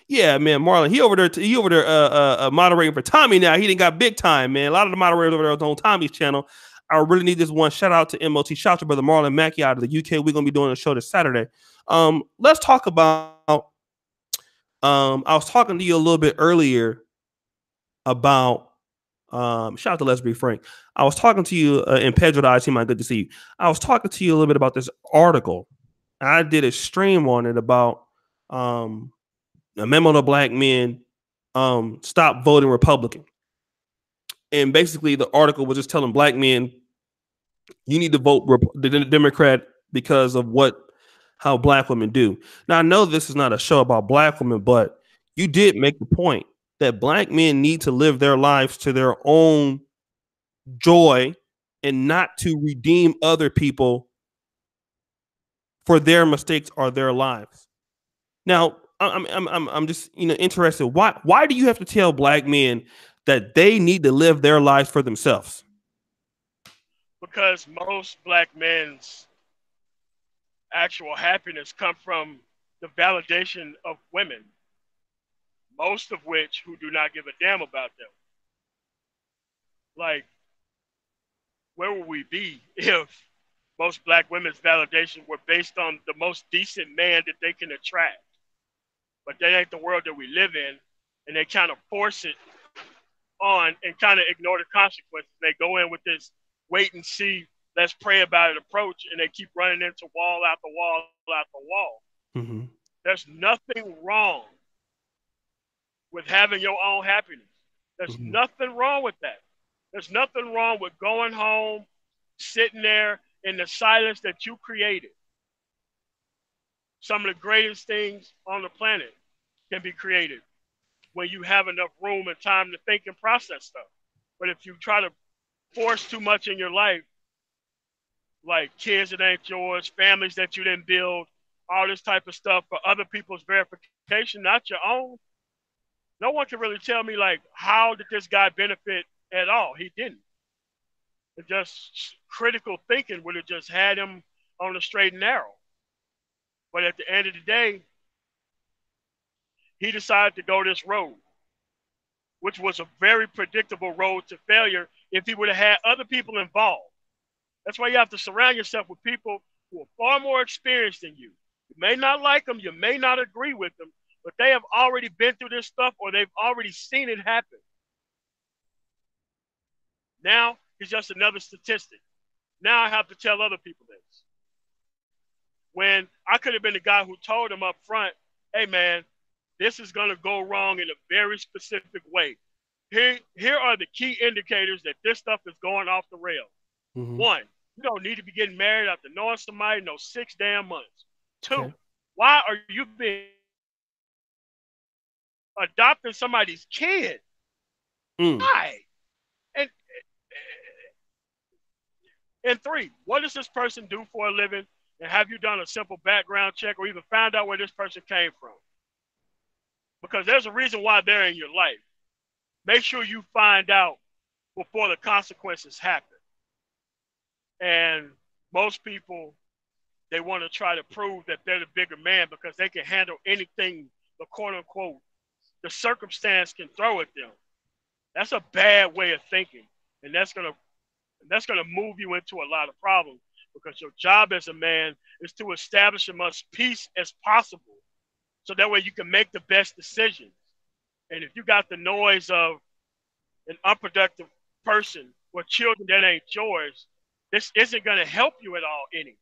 Yeah, man, Marlon. He over there moderating for Tommy now. He didn't got big time, man. A lot of the moderators over there on Tommy's channel. I really need this one. Shout out to MOT. Shout out to brother Marlon Mackey out of the UK. We're gonna be doing a show this Saturday. Let's talk about. I was talking to you a little bit earlier about. Shout out to Let's Be Frank. I was talking to you in Pedro the IT Man. Good to see you. I was talking to you a little bit about this article. I did a stream on it about a memo to Black men stop voting Republican. And basically, the article was just telling black men, you need to vote the Democrat because of how black women do. Now, I know this is not a show about black women, but you did make the point that black men need to live their lives to their own joy and not to redeem other people for their mistakes or their lives. Now, I'm just interested. Why do you have to tell black men that they need to live their lives for themselves? Because most black men's actual happiness come from the validation of women, most of which who do not give a damn about them. Like, where would we be if most black women's validation were based on the most decent man that they can attract? But that ain't the world that we live in, and they kind of force it on and kind of ignore the consequences. They go in with this wait and see, let's pray about it approach, and they keep running into wall after wall after wall. Mm-hmm. There's nothing wrong with having your own happiness. There's nothing wrong with that. There's nothing wrong with going home, sitting there in the silence that you created. Some of the greatest things on the planet can be created when you have enough room and time to think and process stuff. But if you try to force too much in your life, like kids that ain't yours, families that you didn't build, all this type of stuff for other people's verification, not your own, no one can really tell me, like, how did this guy benefit at all? He didn't. It just critical thinking would have just had him on the straight and narrow. But at the end of the day, he decided to go this road, which was a very predictable road to failure if he would have had other people involved. That's why you have to surround yourself with people who are far more experienced than you. You may not like them, you may not agree with them, but they have already been through this stuff or they've already seen it happen. Now, it's just another statistic. Now I have to tell other people this. When I could have been the guy who told them up front, hey man, this is going to go wrong in a very specific way. Here are the key indicators that this stuff is going off the rails. Mm-hmm. 1, you don't need to be getting married after knowing somebody 6 damn months. 2, why are you being adopting somebody's kid? Why? And 3, what does this person do for a living? And have you done a simple background check or even found out where this person came from? Because there's a reason why they're in your life. Make sure you find out before the consequences happen. And most people, they want to try to prove that they're the bigger man because they can handle anything the quote unquote the circumstance can throw at them. That's a bad way of thinking, and that's gonna move you into a lot of problems because your job as a man is to establish as much peace as possible, so that way you can make the best decisions. And if you got the noise of an unproductive person or children that ain't yours, this isn't going to help you at all any.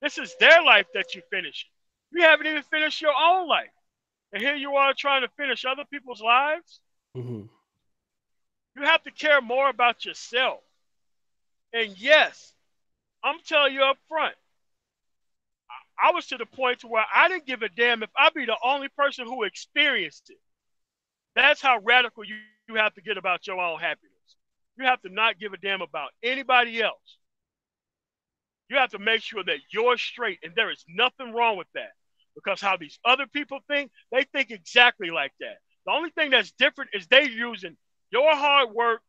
This is their life that you finish. You haven't even finished your own life. And here you are trying to finish other people's lives. Mm-hmm. You have to care more about yourself. And yes, I'm telling you up front, I was to the point to where I didn't give a damn if I be the only person who experienced it. That's how radical you have to get about your own happiness. You have to not give a damn about anybody else. You have to make sure that you're straight, and there is nothing wrong with that. Because how these other people think, they think exactly like that. The only thing that's different is they're using your hard work,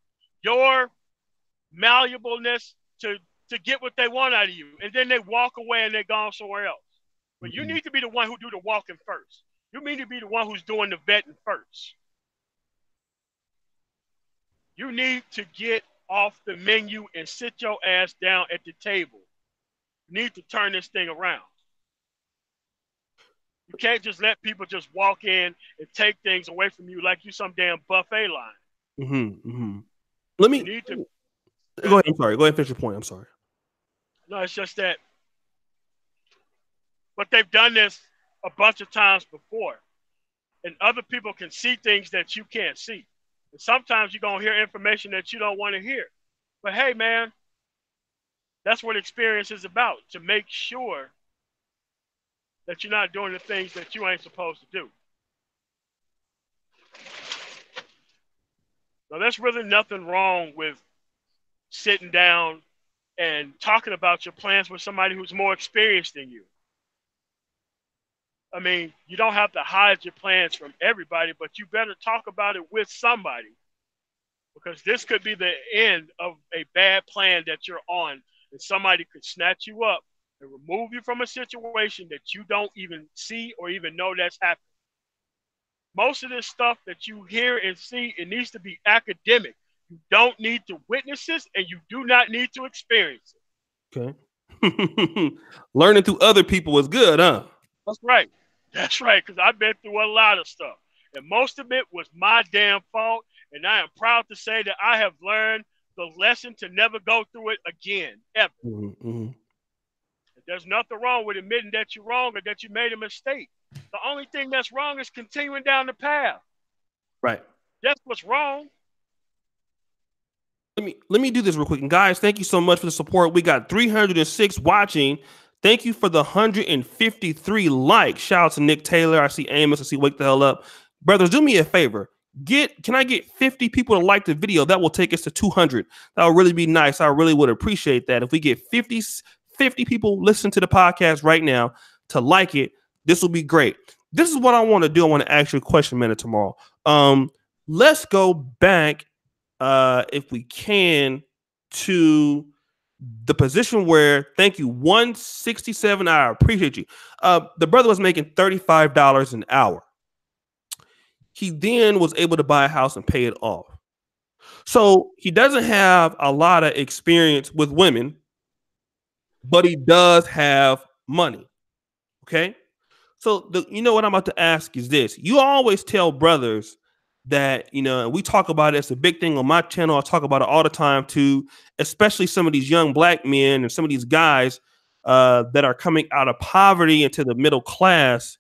your malleableness to get what they want out of you. And then they walk away and they're gone somewhere else. But you need to be the one who do the walking first. You need to be the one who's doing the vetting first. You need to get off the menu and sit your ass down at the table. You need to turn this thing around. You can't just let people just walk in and take things away from you like you some damn buffet line. Mm-hmm, mm-hmm. Let me go ahead. I'm sorry. Go ahead and finish your point. I'm sorry. No, it's just that. But they've done this a bunch of times before. And other people can see things that you can't see. And sometimes you're going to hear information that you don't want to hear. But hey, man, that's what experience is about, to make sure that you're not doing the things that you ain't supposed to do. Now, there's really nothing wrong with sitting down and talking about your plans with somebody who's more experienced than you. I mean, you don't have to hide your plans from everybody, but you better talk about it with somebody, because this could be the end of a bad plan that you're on, and somebody could snatch you up and remove you from a situation that you don't even see or even know that's happening. Most of this stuff that you hear and see, it needs to be academic. You don't need to witness this, and you do not need to experience it. Okay. Learning through other people is good, huh? That's right. That's right, because I've been through a lot of stuff. And most of it was my damn fault. And I am proud to say that I have learned the lesson to never go through it again, ever. Mm-hmm. There's nothing wrong with admitting that you're wrong or that you made a mistake. The only thing that's wrong is continuing down the path. Right. That's what's wrong. Let me do this real quick. And guys, thank you so much for the support. We got 306 watching. Thank you for the 153 likes. Shout out to Nick Taylor. I see Amos. I see Wake the Hell Up. Brothers, do me a favor. Can I get 50 people to like the video? That will take us to 200. That would really be nice. I really would appreciate that. If we get 50 people listen to the podcast right now to like it, this will be great. This is what I want to do. I want to ask you a question, man, tomorrow. Let's go back, if we can, to the position where, thank you, 167. I appreciate you. The brother was making $35 an hour. He then was able to buy a house and pay it off. So he doesn't have a lot of experience with women, but he does have money. Okay. So you know what I'm about to ask is this. You always tell brothers that, you know, and we talk about it. It's a big thing on my channel. I talk about it all the time too, especially some of these young black men and some of these guys that are coming out of poverty into the middle class,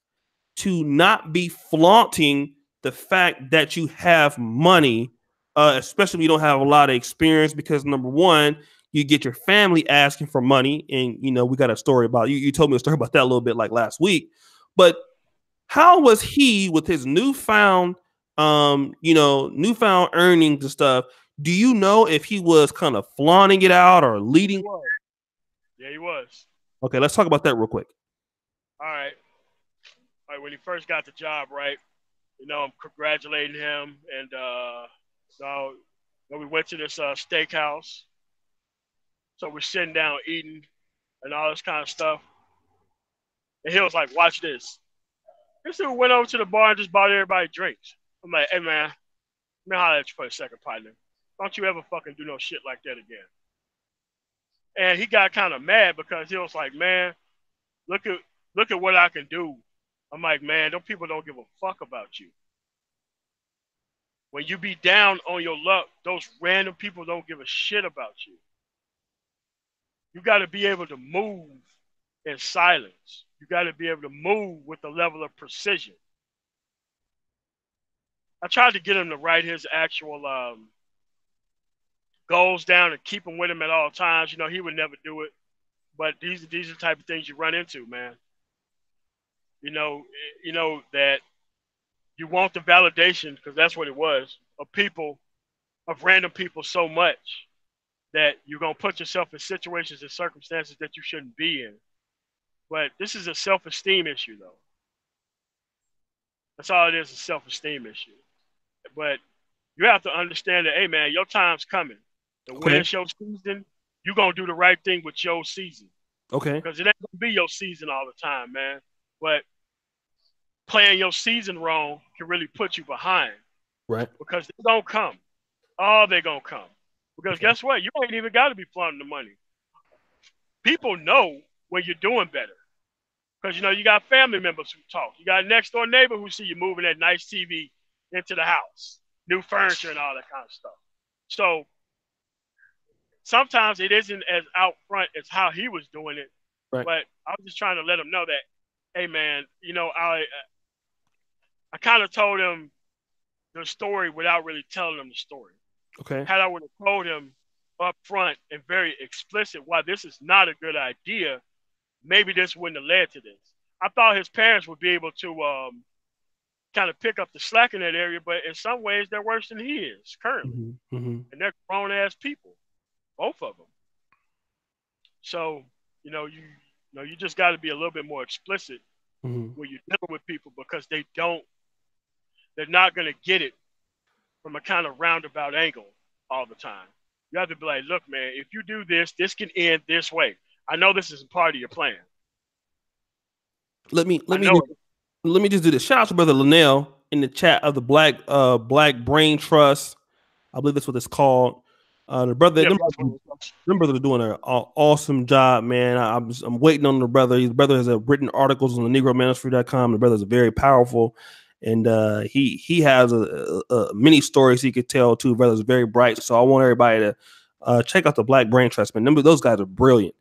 to not be flaunting the fact that you have money, especially when you don't have a lot of experience, because number one, you get your family asking for money. And, you know, we got a story about you. You told me a story about that a little bit like last week. But how was he with his newfound, newfound earnings and stuff? Do you know if he was kind of flaunting it out or leading? Yeah, he was. Okay, let's talk about that real quick. All right. When he first got the job, right? You know, I'm congratulating him, and so we went to this steakhouse. So we're sitting down eating and all this kind of stuff. And he was like, "Watch this." This dude went over to the bar and just bought everybody drinks. I'm like, "Hey man, let me holler at you for a second, partner. Don't you ever fucking do no shit like that again." And he got kind of mad because he was like, "Man, look at what I can do." I'm like, "Man, those people don't give a fuck about you. When you be down on your luck, those random people don't give a shit about you. You got to be able to move in silence. You got to be able to move with a level of precision." I tried to get him to write his actual goals down and keep him with him at all times. You know, he would never do it. But these are the type of things you run into, man. You know that you want the validation, because that's what it was, of random people so much that you're going to put yourself in situations and circumstances that you shouldn't be in. But this is a self-esteem issue, though. That's all it is, a self-esteem issue. But you have to understand that, hey, man, your time's coming. And when it's your season, you're going to do the right thing with your season. Okay. Because it ain't going to be your season all the time, man. But playing your season wrong can really put you behind. Right. Because they don't come. Oh, they're going to come. Because guess what? You ain't even got to be flaunting the money. People know when you're doing better. Because, you know, you got family members who talk. You got a next door neighbor who see you moving that nice TV into the house, new furniture and all that kind of stuff. So sometimes it isn't as out front as how he was doing it. Right. But I was just trying to let him know that, hey, man, you know, I kind of told him the story without really telling him the story. Okay. Had I would have told him up front and very explicit why this is not a good idea, maybe this wouldn't have led to this. I thought his parents would be able to kind of pick up the slack in that area, but in some ways they're worse than he is currently, and they're grown ass people, both of them. So you just got to be a little bit more explicit when you're dealing with people because they're not going to get it from a kind of roundabout angle all the time. You have to be like, look, man, if you do this, this can end this way. I know this isn't part of your plan. Let me just do this. Shout out to Brother Linnell in the chat of the Black Brain Trust. I believe that's what it's called. The brother, Yeah, them brothers are doing an awesome job, man. I'm waiting on the brother. His brother has written articles on the NegroManusfree.com. The brother's very powerful, and he has many stories he could tell too. Brother's very bright, so I want everybody to check out the Black Brain Trust, man. Those guys are brilliant.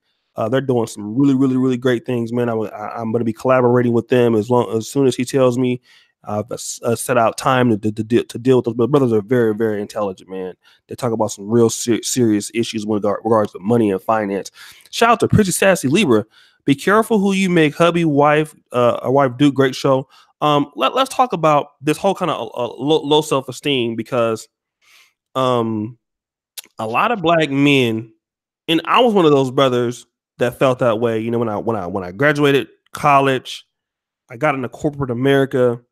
They're doing some really, really, really great things, man. I'm going to be collaborating with them as soon as he tells me. I've set out time to deal with those. But brothers are very, very intelligent, man. They talk about some real serious issues with regards to money and finance. Shout out to Pretty Sassy Libra. Be careful who you make hubby, wife, or wife do. Great show. Let's talk about this whole kind of low self-esteem because a lot of black men, and I was one of those brothers that felt that way. You know, when I graduated college, I got into corporate America.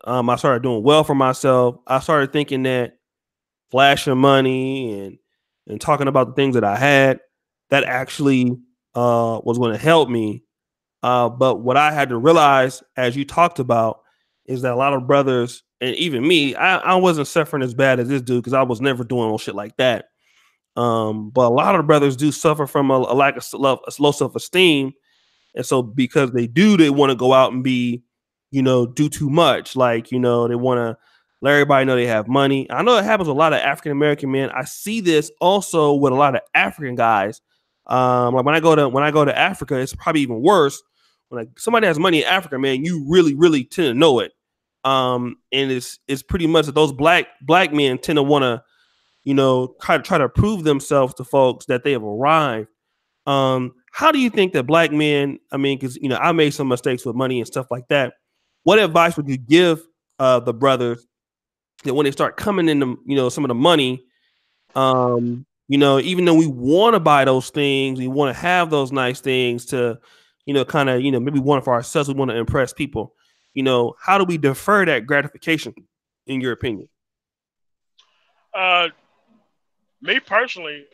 I started doing well for myself. I started thinking that flashing money and talking about the things that I had that actually was going to help me. But what I had to realize, as you talked about, is that a lot of brothers and even me, I wasn't suffering as bad as this dude because I was never doing shit like that. But a lot of brothers do suffer from a lack of low self esteem, and so because they want to go out and be, do too much. Like, they want to let everybody know they have money. I know it happens with a lot of African American men. I see this also with a lot of African guys. Like when I go to Africa, it's probably even worse. When like somebody has money in Africa, man, you really, really tend to know it. And it's pretty much that those black men tend to want to, try to prove themselves to folks that they have arrived. How do you think that black men, I mean, because I made some mistakes with money and stuff like that. What advice would you give the brothers that when they start coming into, some of the money, even though we want to buy those things, we want to have those nice things to, kind of, maybe want it for ourselves, we want to impress people. How do we defer that gratification, in your opinion? Me personally,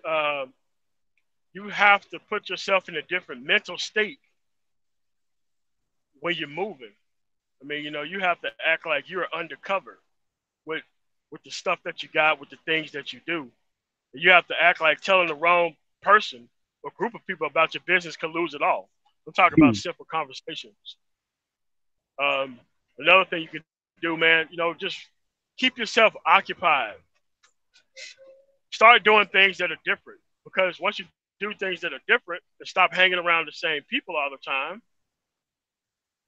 you have to put yourself in a different mental state when you're moving. I mean, you have to act like you're undercover with the stuff that you got, with the things that you do. You have to act like telling the wrong person or group of people about your business could lose it all. I'm talking about simple conversations. Another thing you can do, man, just keep yourself occupied. Start doing things that are different because once you do things that are different and stop hanging around the same people all the time,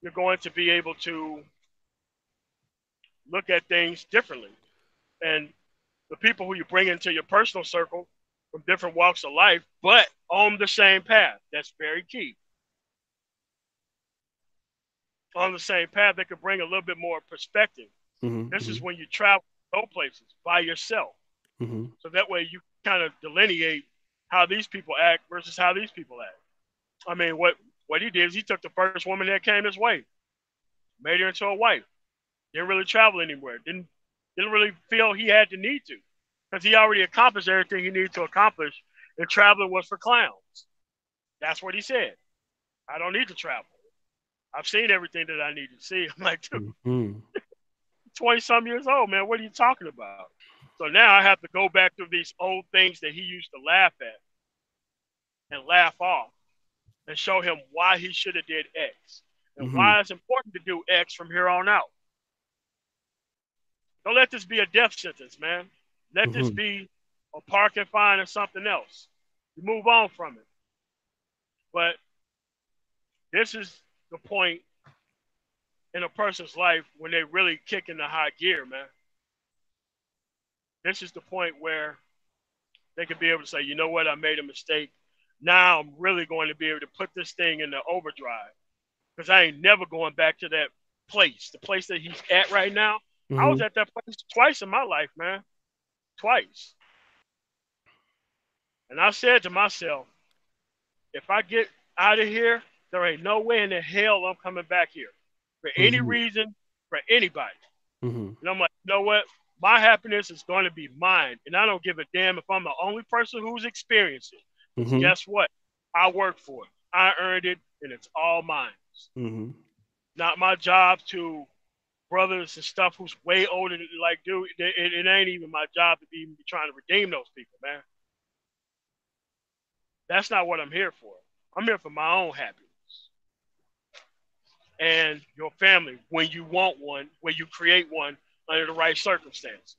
you're going to be able to look at things differently. And the people who you bring into your personal circle from different walks of life, but on the same path, that's very key. On the same path, they could bring a little bit more perspective. This is when you travel, go places by yourself. So that way you kind of delineate how these people act versus how these people act. I mean, what he did is he took the first woman that came his way, made her into a wife. Didn't really travel anywhere. Didn't really feel he had the need to, because he already accomplished everything he needed to accomplish, and traveling was for clowns. That's what he said. I don't need to travel. I've seen everything that I need to see. I'm like, dude, 20 some years old, man. What are you talking about? So now I have to go back to these old things that he used to laugh at and laugh off and show him why he should have did X and why it's important to do X from here on out. Don't let this be a death sentence, man. Let this be a park and fine or something else. You move on from it. But this is the point in a person's life when they really kick into high gear, man. this is the point where they could be able to say, you know what, I made a mistake. Now I'm really going to be able to put this thing in the overdrive because I ain't never going back to that place, the place that he's at right now. Mm-hmm. I was at that place twice in my life, man. Twice. And I said to myself, if I get out of here, there ain't no way in the hell I'm coming back here for any reason, for anybody. And I'm like, you know what? My happiness is going to be mine. And I don't give a damn if I'm the only person who's experiencing it. Because guess what? I worked for it. I earned it, and it's all mine. Not my job to brothers and stuff who's way older than, like, dude, it ain't even my job to be trying to redeem those people, man. That's not what I'm here for. I'm here for my own happiness. And your family, when you want one, when you create one under the right circumstances.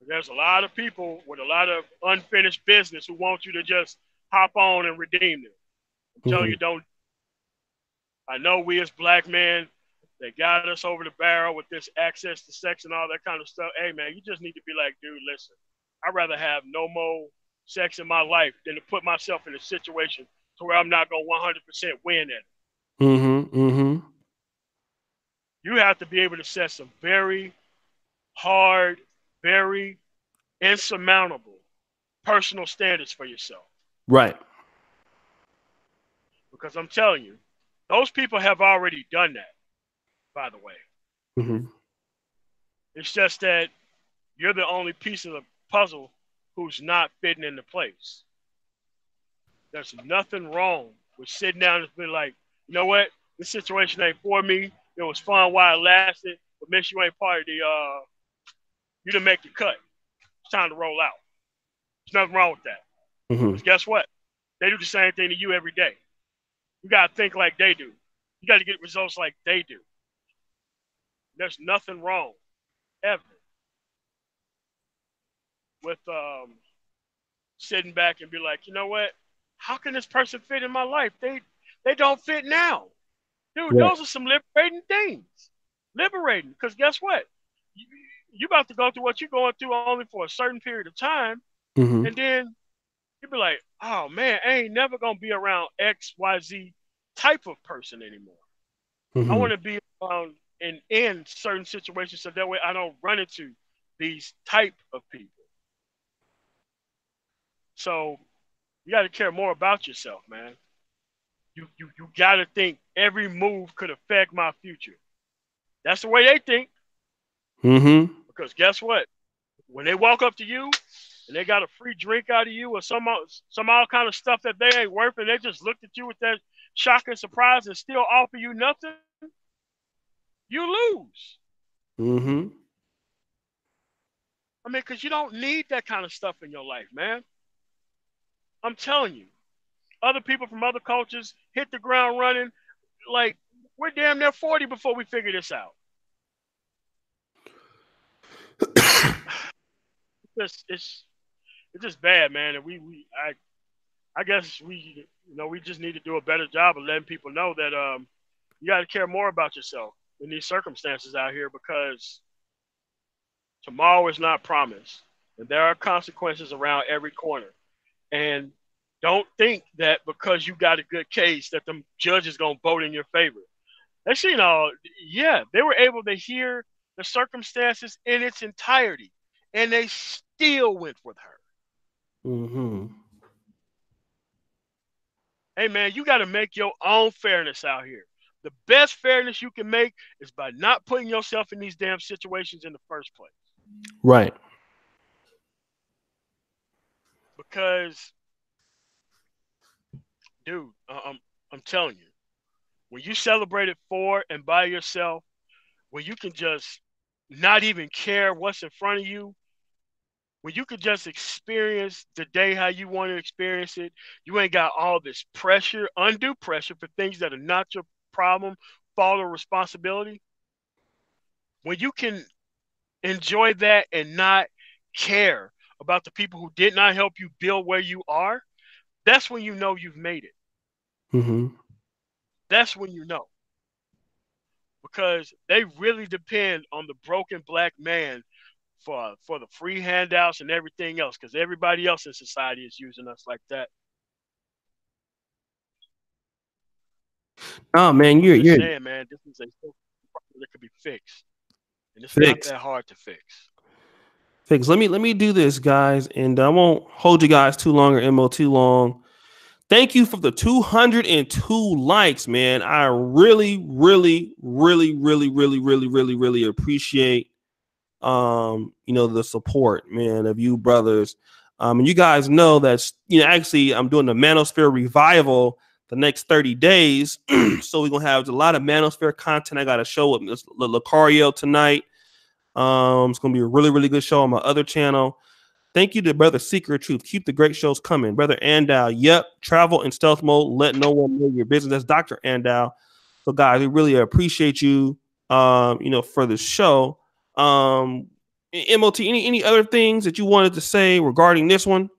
There's a lot of people with a lot of unfinished business who want you to just hop on and redeem them. I'm telling you, don't. I know we as black men, they got us over the barrel with this access to sex and all that kind of stuff. Hey, man, you just need to be like, dude, listen, I'd rather have no more sex in my life than to put myself in a situation to where I'm not going to 100% win at it. You have to be able to set some very hard, very insurmountable personal standards for yourself. Right. Because I'm telling you, those people have already done that, by the way. It's just that you're the only piece of the puzzle who's not fitting into place. There's nothing wrong with sitting down and being like, you know what? This situation ain't for me. It was fun while it lasted, but miss, you ain't part of the, you didn't make the cut. It's time to roll out. There's nothing wrong with that. Because guess what? They do the same thing to you every day. You got to think like they do. You got to get results like they do. There's nothing wrong, ever, with sitting back and be like, you know what? How can this person fit in my life? They don't fit now. Dude, those are some liberating things. Liberating. Because guess what? You about to go through what you're going through only for a certain period of time. And then you'll be like, oh, man, I ain't never going to be around X, Y, Z type of person anymore. I want to be around and in certain situations so that way I don't run into these type of people. So you got to care more about yourself, man. You got to think every move could affect my future. That's the way they think. Because guess what? When they walk up to you and they got a free drink out of you or some all kind of stuff that they ain't worth, and they just looked at you with that shock and surprise and still offer you nothing, you lose. I mean, because you don't need that kind of stuff in your life, man. I'm telling you. Other people from other cultures hit the ground running. Like, we're damn near 40 before we figure this out. It's just bad, man. And I guess we just need to do a better job of letting people know that you got to care more about yourself in these circumstances out here, because tomorrow is not promised, and there are consequences around every corner. And don't think that because you got a good case that the judge is going to vote in your favor. Actually, they were able to hear the circumstances in its entirety, and they still went with her. Hey, man, you got to make your own fairness out here. The best fairness you can make is by not putting yourself in these damn situations in the first place. Right. Because, dude, I'm telling you, when you celebrate it for and by yourself, when you can just not even care what's in front of you, when you could just experience the day how you want to experience it, you ain't got all this pressure, undue pressure for things that are not your problem, fault, or responsibility. When you can enjoy that and not care about the people who did not help you build where you are, that's when you know you've made it. That's when you know. Because they really depend on the broken black man for the free handouts and everything else, because everybody else in society is using us like that. Oh man, you're saying, man, this is a problem that could be fixed, and it's not that hard to fix. Let me do this, guys, and I won't hold you guys too long or MO too long. Thank you for the 202 likes, man. I really, really, really, really, really, really, really, really appreciate the support, man, of you brothers. And you guys know that, actually I'm doing the Manosphere revival the next 30 days. So we're gonna have a lot of Manosphere content. I got a show with Lucario tonight. It's gonna be a really, really good show on my other channel. Thank you to Brother Secret Truth. Keep the great shows coming. Brother Andal, yep, travel in stealth mode. Let no one know your business. That's Dr. Andal. So, guys, we really appreciate you, for the show. MOT, any other things that you wanted to say regarding this one?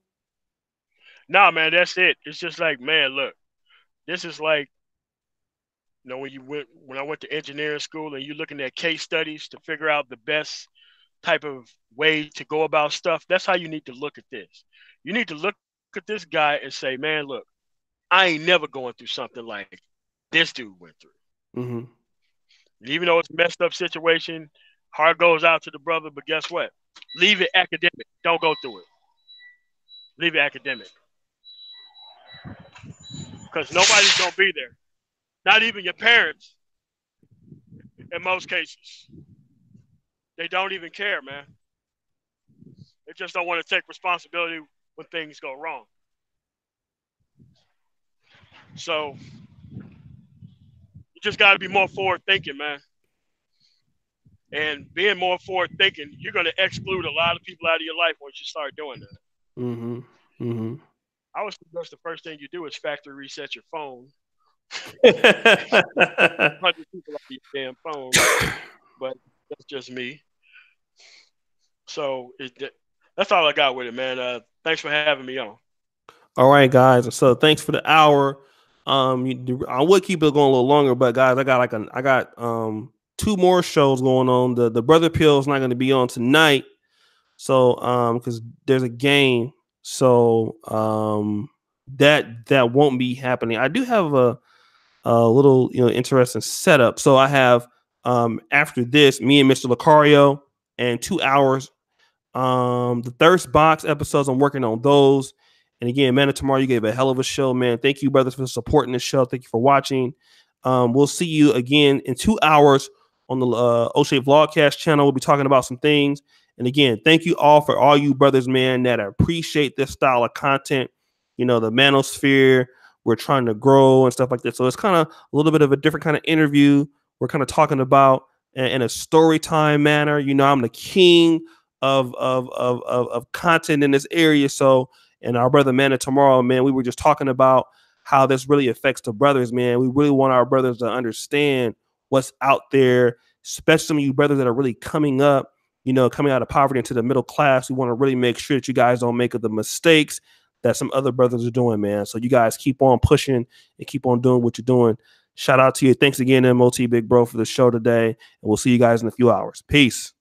Nah, man, that's it. It's just like, man, look, this is like, when I went to engineering school and you're looking at case studies to figure out the best type of way to go about stuff. That's how you need to look at this. You need to look at this guy and say, man, look, I ain't never going through something like this dude went through. Mm-hmm. And even though it's a messed up situation, heart goes out to the brother, but guess what? Leave it academic. Don't go through it. Leave it academic. Because nobody's going to be there. Not even your parents, in most cases. They don't even care, man. They just don't want to take responsibility when things go wrong. So you just got to be more forward thinking, man. And being more forward thinking, you're going to exclude a lot of people out of your life once you start doing that. Mm-hmm. Mm-hmm. I would suggest the first thing you do is factory reset your phone. 100 people on your damn phone, but that's just me. So that's all I got with it, man. Thanks for having me on. All right, guys. So thanks for the hour. I would keep it going a little longer, but guys, I got 2 more shows going on. The Brother Pill is not going to be on tonight, so because there's a game, so that won't be happening. I do have a little interesting setup. So I have after this, me and Mr. Lucario, and 2 hours. The Thirst Box episodes, I'm working on those. And again, man, tomorrow you gave a hell of a show, man. Thank you, brothers, for supporting the show. Thank you for watching. We'll see you again in 2 hours on the O'Shea Vlogcast channel. We'll be talking about some things. And again, thank you all for all you brothers, man, that appreciate this style of content. The Manosphere, we're trying to grow and stuff like that. So it's kind of a little bit of a different kind of interview. We're kind of talking about in a story time manner. I'm the king of content in this area. So, and our brother Mana tomorrow, man, we were just talking about how this really affects the brothers, man. We really want our brothers to understand what's out there, especially some of you brothers that are really coming up, coming out of poverty into the middle class. We want to really make sure that you guys don't make the mistakes that some other brothers are doing, man. So you guys keep on pushing and keep on doing what you're doing. Shout out to you. Thanks again, MOT Big Bro, for the show today. And we'll see you guys in a few hours. Peace.